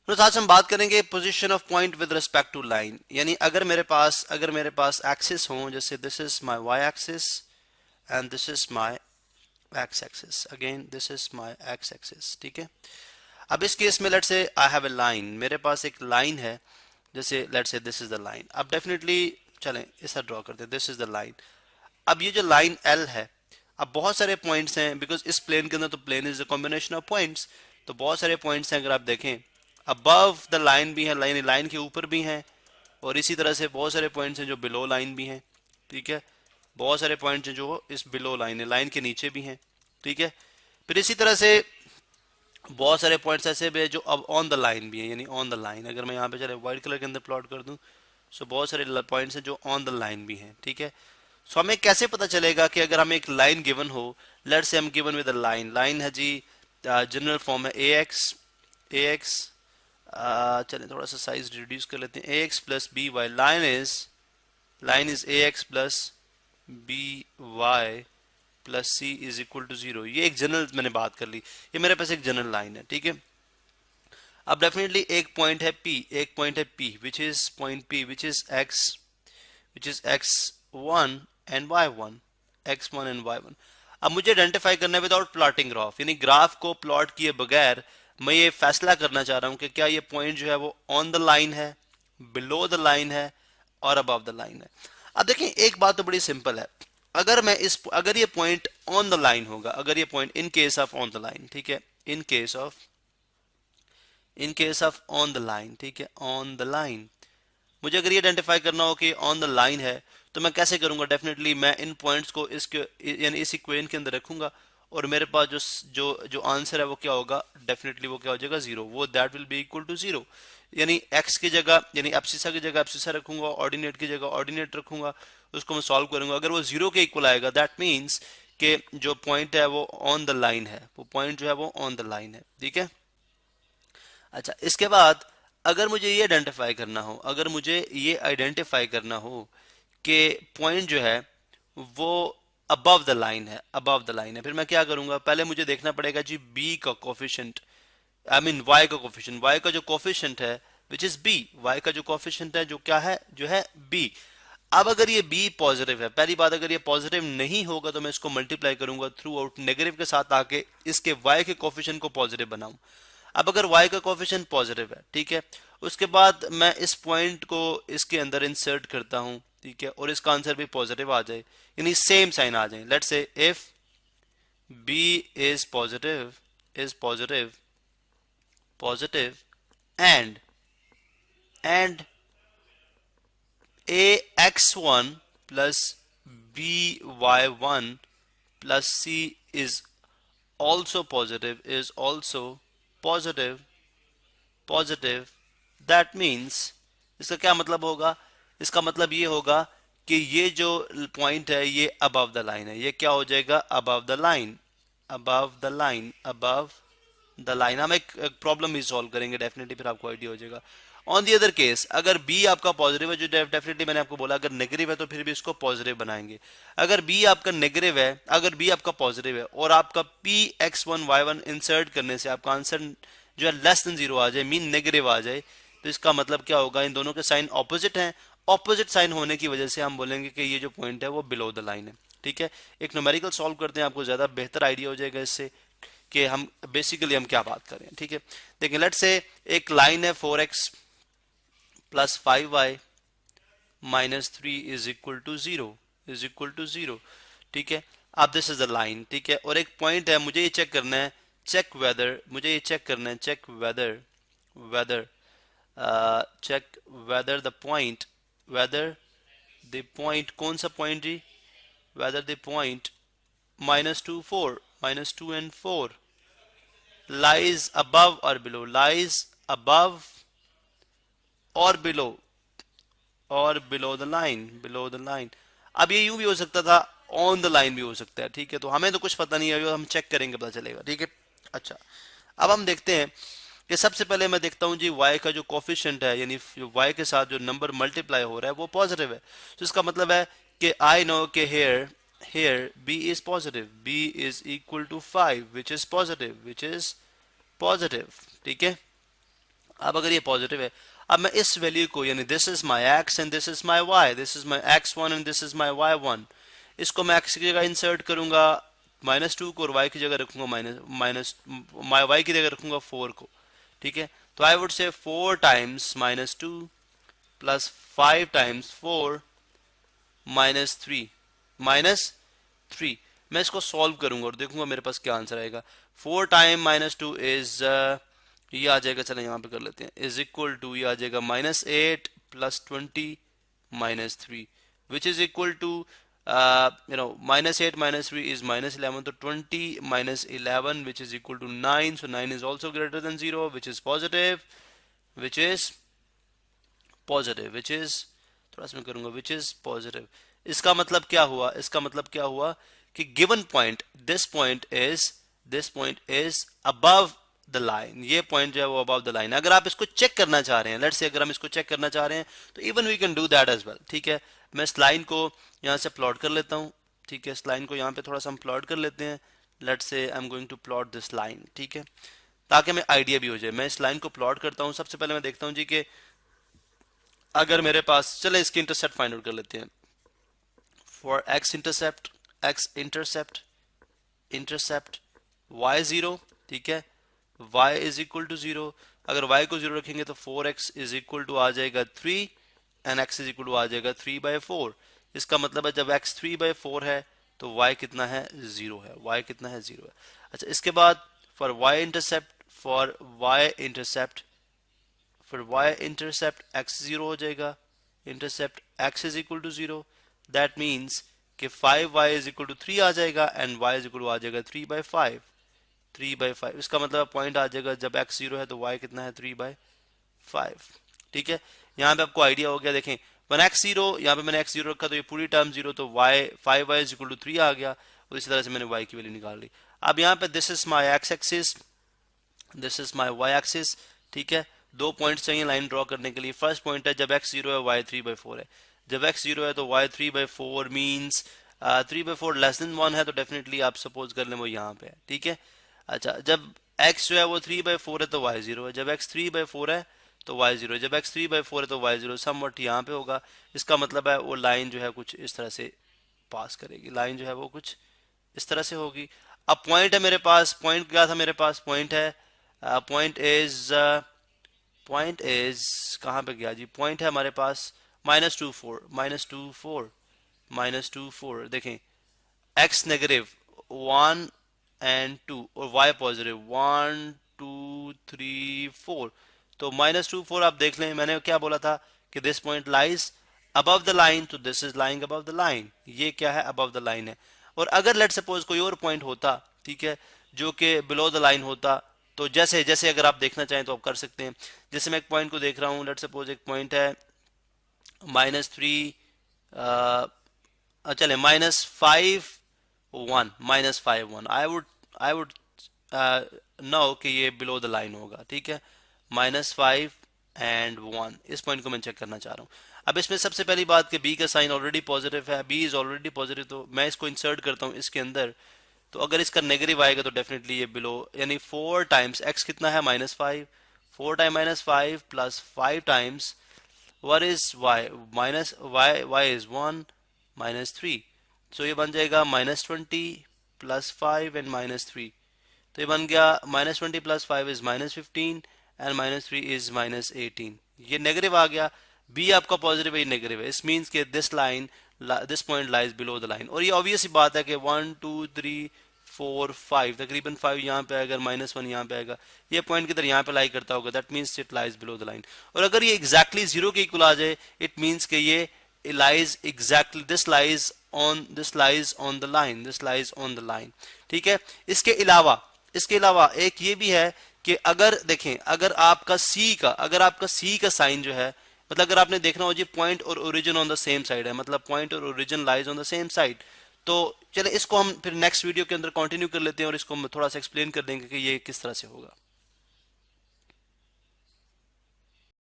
तो आज हम बात करेंगे position of point with respect to line, यानी अगर मेरे पास एक्सिस हो, जैसे this is my y axis and this is my x axis, again this is my x axis, ठीक है। अब इस केस में let's say I have a line, मेरे पास एक लाइन है, जैसे let's say this is the line. अब डेफिनेटली चलें ऐसा ड्रॉ करते हैं, दिस इज द लाइन। अब ये जो लाइन एल है, अब बहुत सारे पॉइंट्स हैं, बिकॉज इस प्लेन के अंदर तो plane is a combination of points, तो बहुत सारे पॉइंट्स हैं। अगर आप देखें अबव द लाइन भी है, लाइन के ऊपर भी हैं, और इसी तरह से बहुत सारे पॉइंट्स हैं जो बिलो लाइन भी हैं, ठीक है। बहुत सारे पॉइंट्स हैं जो इस बिलो लाइन है, लाइन के नीचे भी हैं, ठीक है। फिर इसी तरह से बहुत सारे पॉइंट्स ऐसे भी है जो अब ऑन द लाइन भी हैं, यानी ऑन द लाइन। अगर मैं यहाँ पे चले व्हाइट कलर के अंदर प्लॉट कर दूं, सो बहुत सारे पॉइंट्स हैं जो ऑन द लाइन भी हैं, ठीक है। सो हमें कैसे पता चलेगा कि अगर हमें एक लाइन गिवन हो, लेट्स से हम given with a line, line है जी, जनरल फॉर्म है ए एक्स, चलें थोड़ा सा साइज रिड्यूस कर लेते हैं, A x plus B y, line is A x plus B y plus C is equal to zero. ये एक जनरल मैंने बात कर ली, ये मेरे पास एक जनरल लाइन है, ठीक है। अब डेफिनेटली एक पॉइंट है P which is point P which is x1 and y1, x1 and y1। अब मुझे आइडेंटिफाई करना है विदाउट प्लॉटिंग ग्राफ, यानी ग्राफ को प्लॉट किए बगैर मैं ये फैसला करना चाह रहा हूं कि क्या ये पॉइंट जो है वो ऑन द लाइन है, बिलो द लाइन है, और अबव द लाइन है। अब देखें एक बात तो बड़ी सिंपल है, अगर ये पॉइंट ऑन द लाइन होगा, अगर ये point in case of on the line, ठीक है, in case of on the line, ठीक है, ऑन द लाइन, मुझे अगर ये आइडेंटिफाई करना हो कि ऑन द लाइन है, तो मैं कैसे करूंगा? डेफिनेटली मैं इन पॉइंट्स को इसके यानी इस इक्वेशन के अंदर रखूंगा, और मेरे पास जो जो जो आंसर है वो क्या होगा? डेफिनेटली वो क्या हो जाएगा? जीरो। वो that will be equal to zero, यानी एक्स की जगह यानी एब्सिसा की जगह एब्सिसा रखूंगा, ऑर्डिनेट की जगह ऑर्डिनेट रखूंगा, उसको मैं सॉल्व करूंगा। अगर वो जीरो के इक्वल आएगा, दैट मीन्स कि जो पॉइंट है वो ऑन द लाइन है, वो पॉइंट जो है वो ऑन द लाइन है, ठीक है। अच्छा, इसके बाद अगर मुझे ये आइडेंटिफाई करना हो कि पॉइंट जो है वो अबव द लाइन है, फिर मैं क्या करूंगा? पहले मुझे देखना पड़ेगा जी बी का कोफिशिएंट, आई मीन वाई का कोफिशिएंट, वाई का जो कोफिशिएंट है विच इज बी, वाई का जो कोफिशिएंट है जो क्या है, जो है बी। अब अगर ये बी पॉजिटिव है, पहली बात, अगर ये पॉजिटिव नहीं होगा तो मैं इसको मल्टीप्लाई करूंगा थ्रू आउट नेगेटिव के साथ, आके इसके वाई के कोफिशिएंट को पॉजिटिव बनाऊं। अब अगर y का कोफिशिएंट पॉजिटिव है, ठीक है, उसके बाद मैं इस पॉइंट को इसके अंदर इंसर्ट करता हूं, ठीक है, और इसका आंसर भी पॉजिटिव आ जाए, यानी सेम साइन आ जाए। Let's say if b is positive and ax1 plus by1 plus c is also positive that means इसका क्या मतलब होगा? इसका मतलब ये होगा कि ये जो पॉइंट है ये अबव द लाइन है। ये क्या हो जाएगा? Above the line. हम एक प्रॉब्लम भी सॉल्व करेंगे डेफिनेटली, फिर आपको आइडिया हो जाएगा। ऑन दी अदर केस, अगर बी आपका पॉजिटिव है, जो डेफिनेटली मैंने आपको बोला, अगर नेगेटिव है तो फिर भी इसको पॉजिटिव बनाएंगे। अगर बी आपका नेगेटिव है, अगर बी आपका पॉजिटिव है और आपका पी x1 y1 इंसर्ट करने से आपका आंसर जो है लेस देन जीरो आ जाए, मीन नेगेटिव आ जाए, तो इसका मतलब क्या होगा? इन दोनों के साइन ऑपोजिट हैं। ऑपोजिट साइन होने की वजह से हम बोलेंगे कि ये जो पॉइंट है वो बिलो द लाइन है, ठीक है। एक न्यूमेरिकल सॉल्व करते हैं, आपको ज्यादा बेहतर आइडिया हो जाएगा इससे कि हम बेसिकली हम क्या बात करें, ठीक है। देखिए, लेट्स से एक लाइन है 4x plus 5y minus 3 is equal to zero, ठीक है। अब दिस इज द लाइन, ठीक है, और एक पॉइंट है, मुझे ये चेक करना है, चेक वेदर द पॉइंट, कौन सा पॉइंट जी? Whether the point minus two and four lies above or below, or below the line। अब ये यूं भी हो सकता था, ऑन द लाइन भी हो सकता है, ठीक है। तो हमें तो कुछ पता नहीं है, हम चेक करेंगे, पता चलेगा, ठीक है। अच्छा, अब हम देखते हैं कि सबसे पहले मैं देखता हूं जी y का जो कोफिशिएंट है, यानी y के साथ जो नंबर मल्टीप्लाई हो रहा है वो पॉजिटिव है, तो इसका मतलब है कि आई नो कि here b is positive, b is equal to 5 which is positive, ठीक है। अब अगर ये पॉजिटिव है, अब मैं इस वैल्यू को, यानी this is my x and this is my y, this is my x1 and this is my y1, इसको मैं x की जगह इंसर्ट करूंगा -2 को, और y की जगह रखूंगा माइनस y की जगह रखूंगा 4 को, ठीक है। तो I would say 4 times -2 plus 5 times 4 -3 मैं इसको सॉल्व करूंगा और देखूंगा मेरे पास क्या आंसर आएगा। 4 टाइम -2 इज ये आ जाएगा, चलें यहाँ पे कर लेते हैं, इज इक्वल टू ये आ जाएगा -8 plus 20 -3 which is equal to -8 -3 is -11, तो 20 -11 which is equal to 9, so 9 is also greater than 0 which is positive, which is थोड़ा सा मैं करूंगा which is positive। इसका मतलब क्या हुआ, इसका मतलब क्या हुआ कि given point, this point is above the line, ये पॉइंट जो है वो अबव द लाइन। अगर आप इसको चेक करना चाह रहे हैं, लेट्स से अगर हम इसको चेक करना चाह रहे हैं तो even we can do that as well, ठीक है। मैं इस लाइन को यहाँ से प्लॉट कर लेता हूँ, ठीक है। इस लाइन को यहाँ पे थोड़ा सा हम प्लॉट कर लेते हैं, let's say I am going to plot this line, ठीक है, ताकि हमें आइडिया भी हो जाए। मैं इस लाइन को प्लॉट करता हूँ। सबसे पहले मैं देखता हूँ जी कि अगर मेरे पास, चले इसकी इंटरसेप्ट फाइंड आउट कर लेते हैं। फॉर x इंटरसेप्ट y0, ठीक है, y इज इक्वल टू 0। अगर y को 0 रखेंगे तो 4x इज इक्वल टू आ जाएगा 3 and x is equal to आ जाएगा 3/4। इसका मतलब है जब x 3/4 है तो y कितना है, 0 है, y कितना है, 0 है। अच्छा, इसके बाद फॉर y इंटरसेप्ट x 0 हो जाएगा, intercept x is equal to 0, that means कि 5y इज इक्वल टू 3 आ जाएगा and y is equal to आ जाएगा 3/5। इसका मतलब पॉइंट आ जाएगा जब x 0 है तो y कितना है, 3/5, ठीक है। यहाँ पे आपको आइडिया हो गया, देखें वन x 0, यहाँ पे मैंने x 0 रखा तो ये पूरी टर्म 0, तो y 5y is equal to 3 आ गया, और इसी तरह से मैंने y की वैल्यू निकाल ली। अब यहाँ पे this is my x axis, this is my y axis, ठीक है। 2 पॉइंट्स चाहिए लाइन ड्रॉ करने के लिए। फर्स्ट पॉइंट है जब x 0 है y 3/4 है, जब x 0 है तो y 3/4 मीन्स 3/4 लेस देन 1 है, तो डेफिनेटली आप सपोज कर लें वो यहाँ पे है, ठीक है। अच्छा, जब x जो है वो 3/4 है तो y 0 है, जब x 3/4 है तो y 0 है, जब x 3/4 है तो y 0 समवट यहाँ पे होगा। इसका मतलब है वो लाइन जो है कुछ इस तरह से पास करेगी, लाइन जो है वो कुछ इस तरह से होगी। अब पॉइंट है मेरे पास, पॉइंट क्या था मेरे पास, पॉइंट है पॉइंट इज कहाँ पे गया जी, पॉइंट है हमारे पास -2 4 देखें, x नेगेटिव 1 एंड 2 और y पॉजिटिव 1 2 3 4, तो -2 4 आप देख लें, मैंने क्या बोला था कि this point lies above the line, तो this is lying above the line, ये क्या है, अबव द लाइन है। और अगर लेट सपोज कोई और पॉइंट होता, ठीक है, जो कि बिलो द लाइन होता, तो जैसे जैसे अगर आप देखना चाहें तो आप कर सकते हैं। जैसे मैं एक पॉइंट को देख रहा हूँ, लेट सपोज एक पॉइंट है -3 चले -5 1 आई वुड नो कि ये बिलो द लाइन होगा, ठीक है, -5 एंड 1, इस पॉइंट को मैं चेक करना चाह रहा हूँ। अब इसमें सबसे पहली बात कि b का साइन ऑलरेडी पॉजिटिव है, b इज ऑलरेडी पॉजिटिव, तो मैं इसको इंसर्ट करता हूँ इसके अंदर, तो अगर इसका नेगेटिव आएगा तो डेफिनेटली ये बिलो, यानी 4 टाइम्स x कितना है, -5, 4 time -5 plus 5 times what is y, minus y is 1 -3, so ये बन जाएगा -20 प्लस 5 एंड -3, तो ये बन गया -20 प्लस 5 इज -15 एंड -3 इज -18, ये नेगेटिव आ गया। b आपका पॉजिटिव है, ये नेगेटिव है, इस मीन्स के this point lies below the line. और ये ऑब्वियस ही बात है कि 1 2 3 4 5 तकरीबन 5 यहाँ पे आएगा, -1 यहाँ पे आएगा, ये पॉइंट किधर यहाँ पे लाई करता होगा, that means it lies below the line. और अगर ये एग्जैक्टली 0 के इक्वल आ जाए, इट मीन्स कि ये lies exactly, this lies on the line, this lies on the line, ठीक है। इसके अलावा एक ये भी है कि अगर देखें, अगर आपका C का साइन जो है, मतलब अगर आपने देखना हो जी पॉइंट और origin on the same side है, मतलब पॉइंट और origin lies on the same side, तो चले इसको हम फिर नेक्स्ट वीडियो के अंदर कंटिन्यू कर लेते हैं और इसको हम थोड़ा सा एक्सप्लेन कर देंगे कि ये किस तरह से होगा।